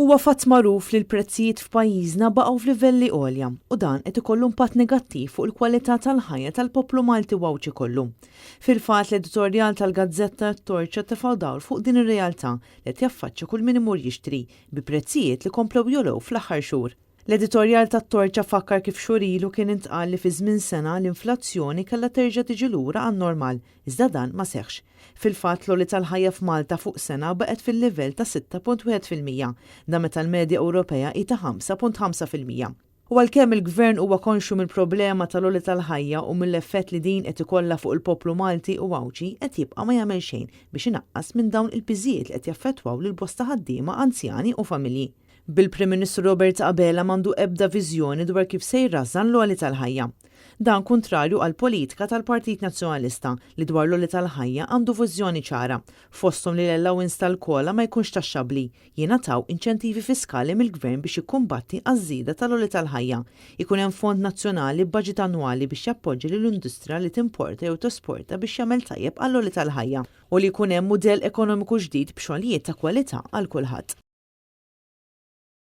Huwa fatt magħruf li l-prezzijiet f'pajjiżna baqgħu f'livelli għolja u dan qed ikollu impatt negattiv fuq il-kwalità tal-ħajja tal-poplu Malti Wawċi kollu. Fil-fatt l-editorjal tal-Gazzetta Torċa tefgħu dawl fuq din ir-realtà li qed jaffaċċja kull min imur jixtri bi prezzijiet li komplew jolgħu fl-aħħar xhur. L-editorjal tat-Torċa fakkar kif xhur ilu kien intqal li fi żmien sena l-inflazzjoni kellha terġa' tiġi lura għan-normal, iżda dan ma seħħx. Fil-fatt l-għoli tal-ħajja f'Malta fuq sena baqgħet fil-livell ta' 6.1%, da meta l-medja Ewropea hi ta' 5.5%. U għalkemm il-Gvern huwa konxu mill-problema tal-għoli tal-ħajja u mill-effett li din qed ikollha fuq il-poplu Malti u Wawċi qed jibqa' ma jagħmel xejn biex inaqqas minn dawn il-piżijiet li qed jaffettwaw lil bosta ħaddiema anzjani u familji. Bil-Prim Ministru Robert Abela m'għandu ebda viżjoni dwar kif se jrażżan l-għoli tal-ħajja. Dan kontrarju għal politika tal-Partit Nazzjonalista li dwar l-għoli tal-ħajja għandu viżjoni ċara, fosthom li l-allowance tal-kola ma jkunx taxxabli, jingħataw inċentivi fiskali mill-Gvern biex ikkumbatti għaż-żieda tal-għoli tal-ħajja, ikun hemm fond nazzjonali b'baġit annwali biex jappoġġi lill-industrija li timporta jew tesporta biex jagħmel tajjeb għall-għoli tal-ħajja u li jkun hemm mudell ekonomiku ġdid b'xogħlijiet ta' kwalità għal kulħadd.